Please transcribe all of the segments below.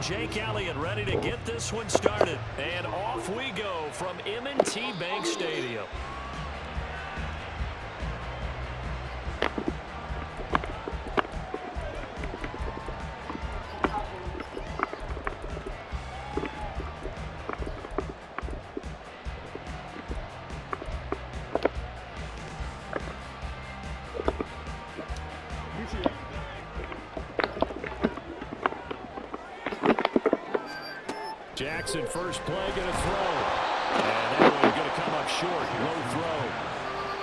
Jake Elliott ready to get this one started. And off we go from M&T Bank Stadium. Jackson, first play, going to throw. And that one going to come up short. Low throw.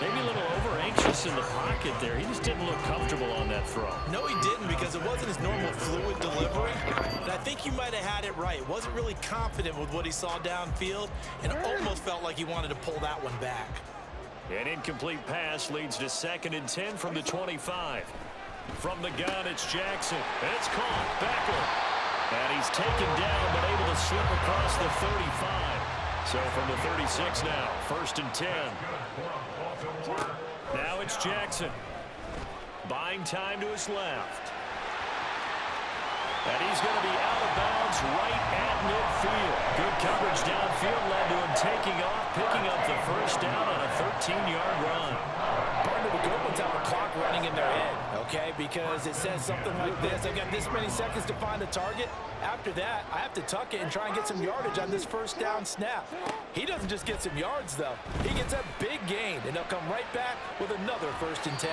Maybe a little over-anxious in the pocket there. He just didn't look comfortable on that throw. No, he didn't, because it wasn't his normal fluid delivery. But I think you might have had it right. Wasn't really confident with what he saw downfield, and almost felt like he wanted to pull that one back. An incomplete pass leads to 2nd and 10 from the 25. From the gun, it's Jackson. It's caught. Beckham. And he's taken down, but able to slip across the 35. So from the 36 now, 1st and 10. Now it's Jackson. Buying time to his left. And he's going to be out of bounds right at midfield. Good coverage downfield led to him taking off, picking up the first down on a 13-yard run. Partner, the good ones have a clock running in their head, okay? Because it says something like this: I've got this many seconds to find a target. After that, I have to tuck it and try and get some yardage on this first down snap. He doesn't just get some yards, though. He gets a big gain, and he'll come right back with another 1st and 10.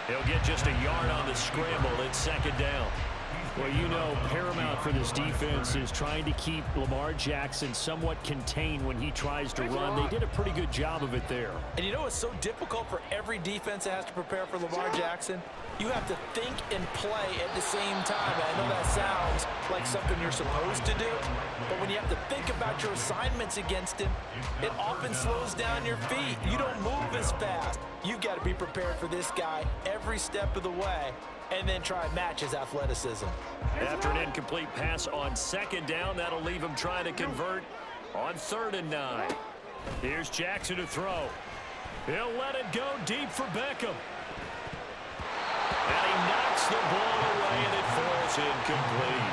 He'll get just a yard on the scramble. It's 2nd down. Well, you know, paramount for this defense is trying to keep Lamar Jackson somewhat contained when he tries to run. They did a pretty good job of it there. And you know it's so difficult for every defense that has to prepare for Lamar Jackson? You have to think and play at the same time. And I know that sounds like something you're supposed to do, but when you have to think about your assignments against him, it often slows down your feet. You don't move as fast. You've got to be prepared for this guy every step of the way, and then try and match his athleticism. After an incomplete pass on 2nd down, that'll leave him trying to convert on 3rd and 9. Here's Jackson to throw. He'll let it go deep for Beckham. And he knocks the ball away, and it falls incomplete.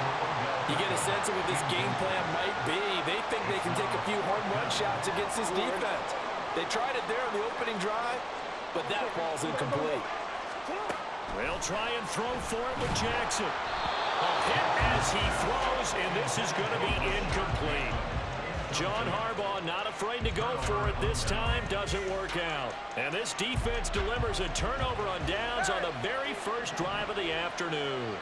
You get a sense of what this game plan might be. They think they can take a few home run shots against this defense. They tried it there on the opening drive, but that falls incomplete. They'll try and throw for it with Jackson. A hit as he throws, and this is going to be incomplete. John Harbaugh not afraid to go for it this time. Doesn't work out. And this defense delivers a turnover on downs on the very first drive of the afternoon.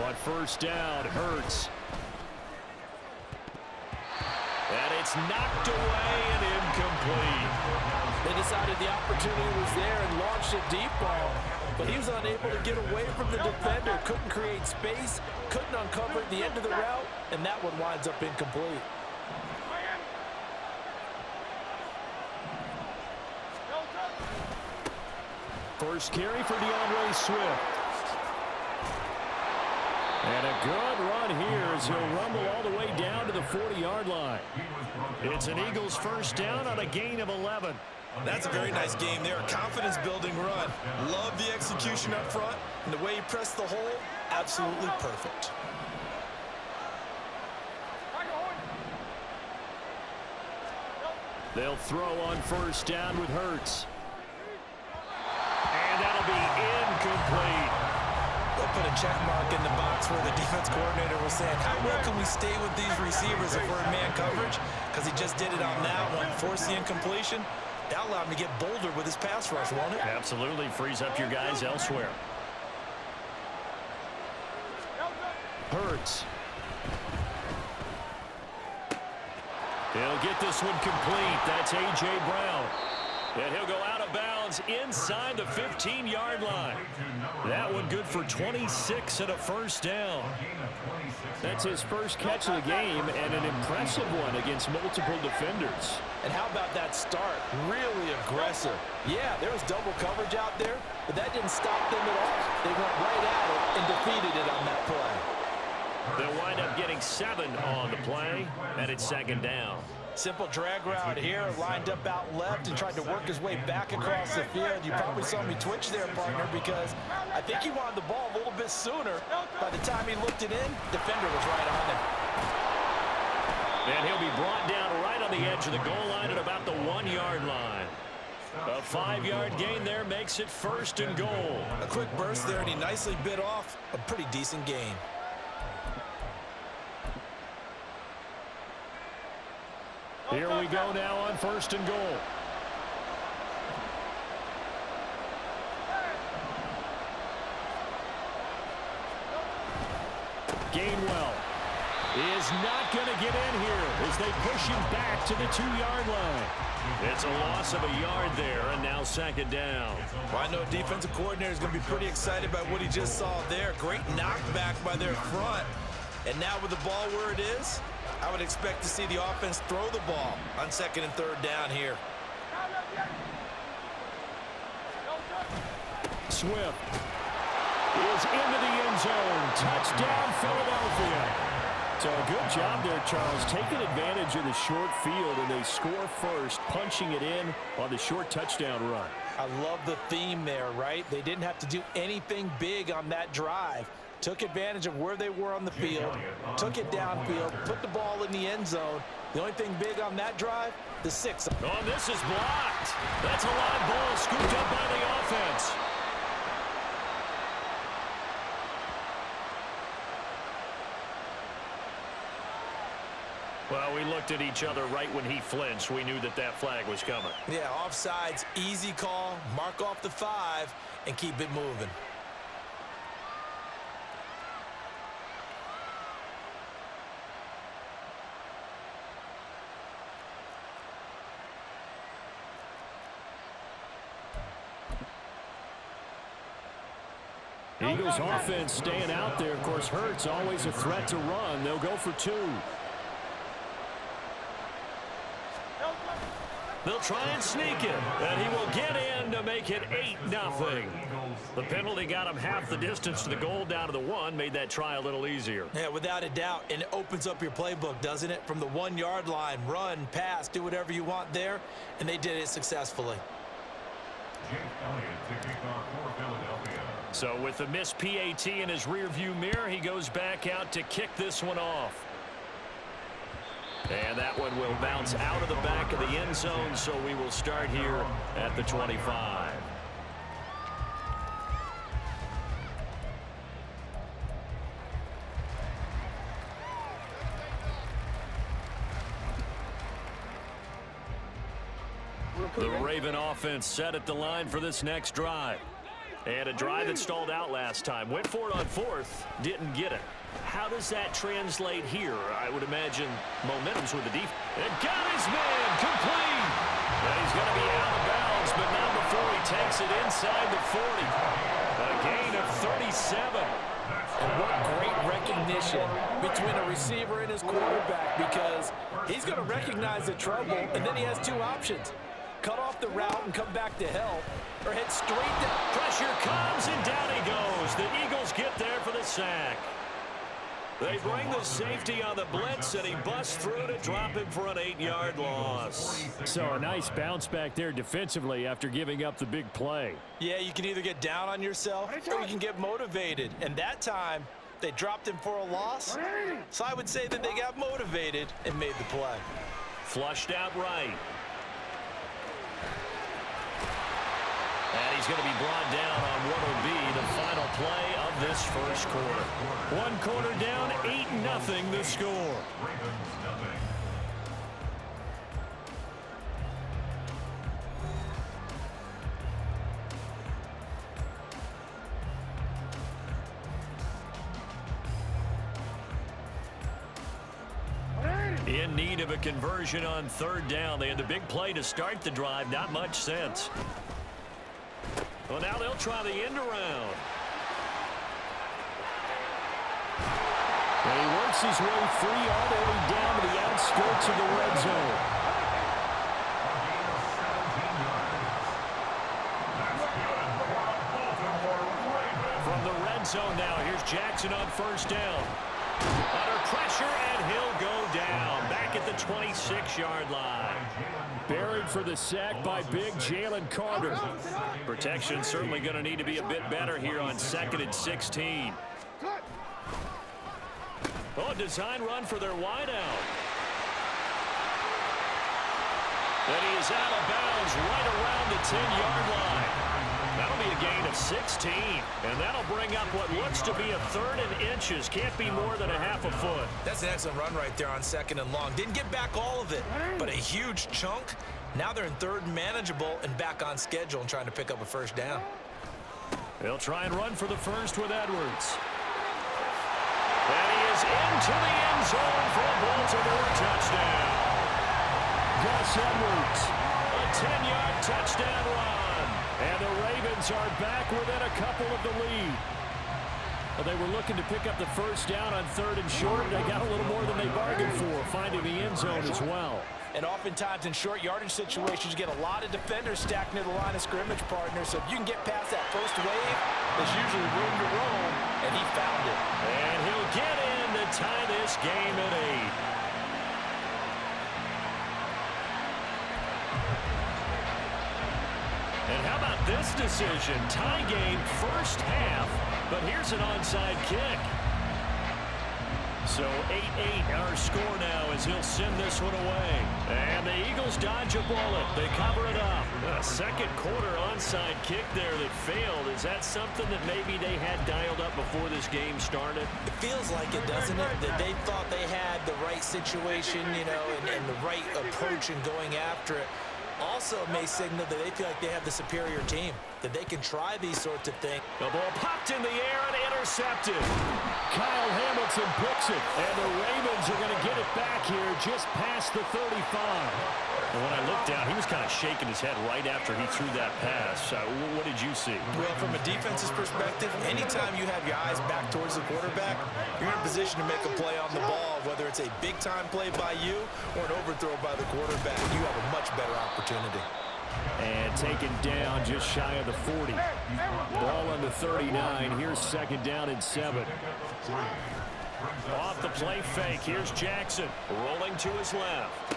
On 1st down, Hurts. And it's knocked away and incomplete. They decided the opportunity was there and launched a deep ball, but he was unable to get away from the defender, couldn't create space, couldn't uncover at the end of the route, and that one winds up incomplete. First carry for DeAndre Swift. And a good run here as he'll rumble all the way down to the 40-yard line. It's an Eagles 1st down on a gain of 11. That's a very nice game there. A confidence-building run. Love the execution up front. And the way he pressed the hole, absolutely perfect. They'll throw on 1st down with Hurts. And that'll be incomplete. They'll put a check mark in the box where the defense coordinator was saying, how well can we stay with these receivers if we're in man coverage? Because he just did it on that one. Force the incompletion. That allowed him to get bolder with his pass rush, won't it? Absolutely. Frees up your guys elsewhere. Hurts. He'll get this one complete. That's A.J. Brown. And he'll go out of bounds inside the 15-yard line. That one good for 26 and a 1st down. That's his first catch of the game and an impressive one against multiple defenders. And how about that start? Really aggressive. Yeah, there was double coverage out there, but that didn't stop them at all. They went right at it and defeated it on that play. They'll wind up getting 7 on the play, and it's 2nd down. Simple drag route here, lined up out left and tried to work his way back across the field. You probably saw me twitch there, partner, because I think he wanted the ball a little bit sooner. By the time he looked it in, defender was right on him. And he'll be brought down right on the edge of the goal line at about the 1-yard line. A 5-yard gain there makes it 1st and goal. A quick burst there, and he nicely bit off a pretty decent gain. Here we go now on 1st and goal. Gainwell is not going to get in here as they push him back to the 2-yard line. It's a loss of a yard there, and now 2nd down. Well, I know defensive coordinator is going to be pretty excited about what he just saw there. Great knockback by their front. And now with the ball where it is, I would expect to see the offense throw the ball on 2nd and 3rd down here. Swift is into the end zone. Touchdown, Philadelphia. So a good job there, Charles, taking advantage of the short field, and they score first, punching it in on the short touchdown run. I love the theme there, right? They didn't have to do anything big on that drive. Took advantage of where they were on the field, took it downfield, put the ball in the end zone. The only thing big on that drive, the 6. Oh, this is blocked. That's a live ball scooped up by the offense. Well, we looked at each other right when he flinched. We knew that that flag was coming. Yeah, offsides, easy call, mark off the 5, and keep it moving. Eagles offense staying out there. Of course, Hurts always a threat to run. They'll go for 2. They'll try and sneak it, and he will get in to make it 8-0. The penalty got him half the distance to the goal down to the 1, made that try a little easier. Yeah, without a doubt, and it opens up your playbook, doesn't it? From the 1-yard line, run, pass, do whatever you want there, and they did it successfully. So with the missed PAT in his rearview mirror, he goes back out to kick this one off. And that one will bounce out of the back of the end zone, so we will start here at the 25. The Raven offense set at the line for this next drive. And a drive that stalled out last time. Went for it on 4th, didn't get it. How does that translate here? I would imagine momentum's with the defense. And got his man complete. And he's going to be out of bounds, but not before he takes it inside the 40. A gain of 37. And what great recognition between a receiver and his quarterback, because he's going to recognize the trouble, and then he has 2 options. Cut off the route and come back to help, or head straight down. Pressure comes, and down he goes. The Eagles get there for the sack. They bring the safety on the blitz, and he busts through to drop him for an 8-yard loss. So a nice bounce back there defensively after giving up the big play. Yeah, you can either get down on yourself or you can get motivated. And that time, they dropped him for a loss. So I would say that they got motivated and made the play. Flushed out right. And he's going to be brought down on what will be the final play of this first quarter. 1 quarter down, 8-0 the score. In need of a conversion on 3rd down. They had the big play to start the drive. Not much sense. Well, now they'll try the end around. And he works his way free all the way down to the outskirts of the red zone. From the red zone now, here's Jackson on 1st down. Under pressure, and he'll go down. Back at the 26-yard line. Buried for the sack by big Jalen Carter. Protection certainly going to need to be a bit better here on 2nd and 16. Oh, design run for their wideout. And he is out of bounds right around the 10-yard line. That'll be a gain of 16, and that'll bring up what looks to be a 3rd and inches. Can't be more than a half a foot. That's an excellent run right there on 2nd and long. Didn't get back all of it, but a huge chunk. Now they're in 3rd and manageable and back on schedule and trying to pick up a 1st down. They'll try and run for the 1st with Edwards. And he is into the end zone for a Baltimore touchdown. Gus Edwards. A 10-yard touchdown run. And the Ravens are back within a couple of the lead. Well, they were looking to pick up the 1st down on 3rd and short. They got a little more than they bargained for, finding the end zone as well. And oftentimes in short yardage situations, you get a lot of defenders stacked near the line of scrimmage, partner. So if you can get past that first wave, there's usually room to roam, and he found it. And he'll get in to tie this game at 8. And how about this decision? Tie game 1st half, but here's an onside kick. So 8-8 our score now as he'll send this one away. And the Eagles dodge a bullet. They cover it up. A 2nd quarter onside kick there that failed. Is that something that maybe they had dialed up before this game started? It feels like it, doesn't it? That they thought they had the right situation, you know, and the right approach in going after it. Also may signal that they feel like they have the superior team, that they can try these sorts of things. The ball popped in the air and intercepted. Kyle Hamilton picks it, and the Ravens are going to get it back here just past the 35. And when I looked down, he was kind of shaking his head right after he threw that pass. What did you see? Well, from a defense's perspective, anytime you have your eyes back towards the quarterback, you're in a position to make a play on the ball, whether it's a big-time play by you or an overthrow by the quarterback. You have a much better opportunity. And taken down just shy of the 40. Ball on the 39. Here's 2nd down and 7. Off the play fake. Here's Jackson rolling to his left.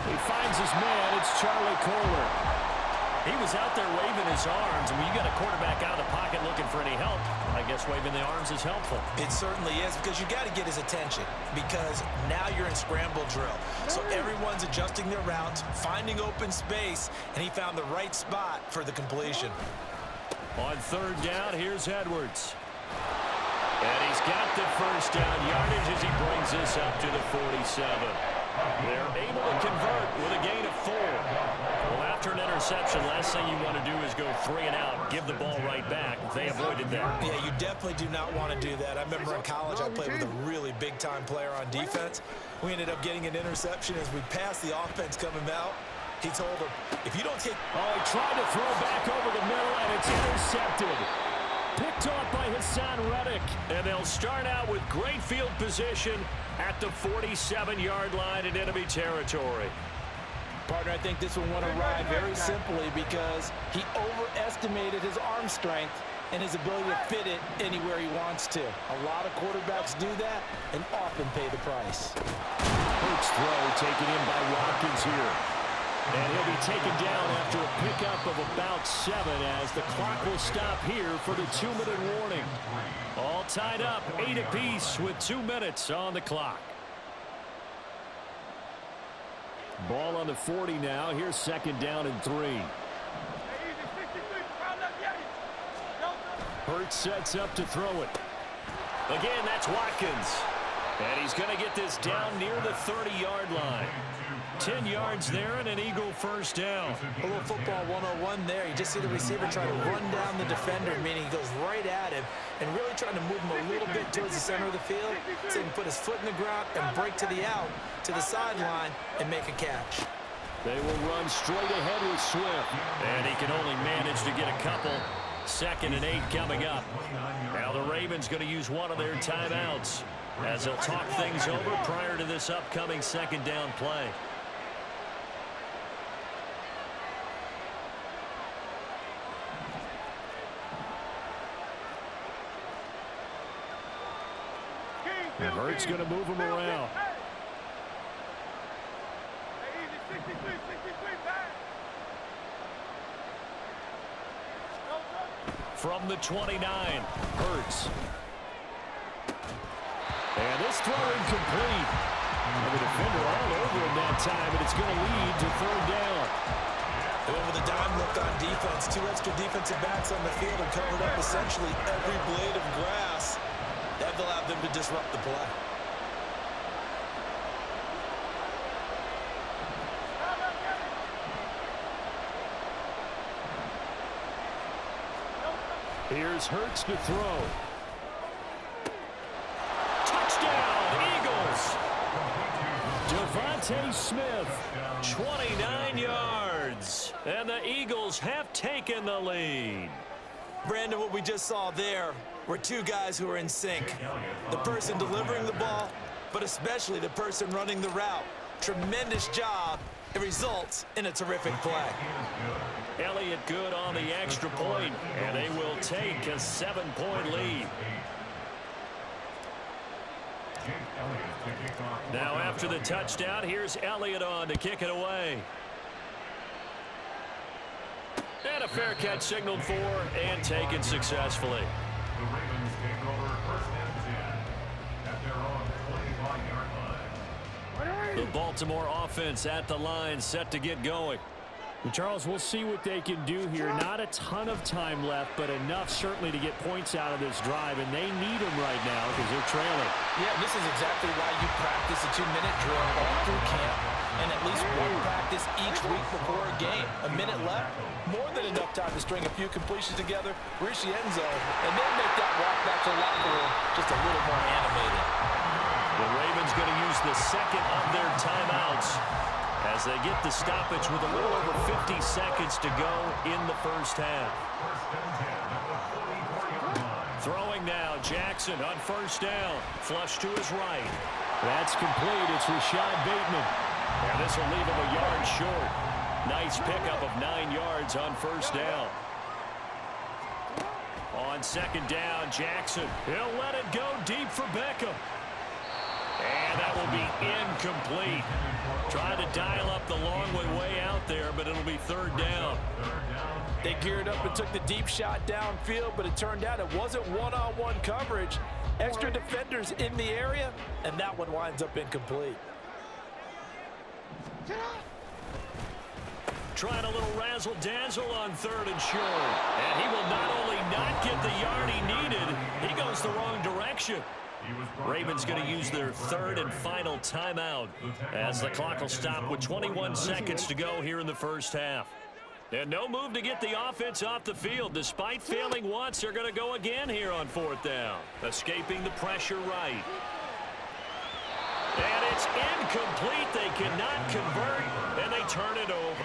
He finds his man. It's Charlie Kohler. He was out there waving his arms. I mean, you got a quarterback out of the pocket looking for any help. I guess waving the arms is helpful. It certainly is, because you got to get his attention, because now you're in scramble drill. So everyone's adjusting their routes, finding open space, and he found the right spot for the completion. On 3rd down, here's Edwards. And he's got the 1st down yardage as he brings this up to the 47. They're able to convert with a gain of 4. Well, after an interception, last thing you want to do is go 3 and out, give the ball right back. They avoided that. Yeah, you definitely do not want to do that. I remember in college I played with a really big-time player on defense. We ended up getting an interception as we passed the offense coming out. He told him, if you don't take... Oh, he tried to throw back over the middle, and it's intercepted. Picked off by Hassan Reddick. And they'll start out with great field position at the 47-yard line in enemy territory. Partner, I think this one went awry very simply because he overestimated his arm strength and his ability to fit it anywhere he wants to. A lot of quarterbacks do that and often pay the price. Hurts throw taken in by Watkins here. And he'll be taken down after a pickup of about 7 as the clock will stop here for the 2-minute warning. All tied up, 8 apiece with 2 minutes on the clock. Ball on the 40 now. Here's 2nd down and 3. Hurts sets up to throw it. Again, that's Watkins. And he's going to get this down near the 30-yard line. 10 yards there and an Eagle 1st down. A little football 101 there. You just see the receiver try to run down the defender, meaning he goes right at him and really trying to move him a little bit towards the center of the field so he can put his foot in the ground and break to the out, to the sideline, and make a catch. They will run straight ahead with Swift. And he can only manage to get a couple. 2nd and 8 coming up. Now the Ravens going to use one of their timeouts as they'll talk things over prior to this upcoming 2nd down play. And Hurts going to move him around. From the 29, Hurts. And this throw incomplete. And the defender all over him that time, and it's going to lead to third down. And with a dime look on defense, 2 extra defensive backs on the field and covered up essentially every blade of grass. That allowed them to disrupt the play. Here's Hurts to throw. Touchdown, Eagles! Devontae Smith, 29 yards. And the Eagles have taken the lead. Brandon, what we just saw there were 2 guys who are in sync. The person delivering the ball, but especially the person running the route. Tremendous job. It results in a terrific play. Elliott good on the extra point, and they will take a 7-point lead. Now after the touchdown, here's Elliott on to kick it away. And a fair catch signaled for and taken successfully. The Ravens take over 1st and 10 at their own 25-yard line. The Baltimore offense at the line, set to get going. Well, Charles, we'll see what they can do here. Not a ton of time left, but enough certainly to get points out of this drive, and they need them right now because they're trailing. Yeah, this is exactly why you practice a 2-minute drill all through camp and at least 1 practice each week before a game. A minute left, more than enough time to string a few completions together, reach the end zone, and then make that walk back to the locker room just a little more animated. The Ravens going to use the second of their timeouts as they get the stoppage with a little over 50 seconds to go in the first half. Throwing now, Jackson on first down. Flush to his right. That's complete. It's Rashad Bateman. And this will leave him a yard short. Nice pickup of 9 yards on first down. On second down, Jackson. He'll let it go deep for Beckham. And that will be incomplete. Trying to dial up the long way out there, but it'll be third down. They geared up and took the deep shot downfield, but it turned out it wasn't one-on-one coverage. Extra defenders in the area, and that one winds up incomplete. Trying a little razzle-dazzle on third and short. And he will not only not get the yard he needed, he goes the wrong direction. Ravens going to use their third and final timeout as the clock will stop with 21 seconds to go here in the first half. And no move to get the offense off the field. Despite failing once, they're going to go again here on fourth down. Escaping the pressure right. And it's incomplete. They cannot convert, and they turn it over.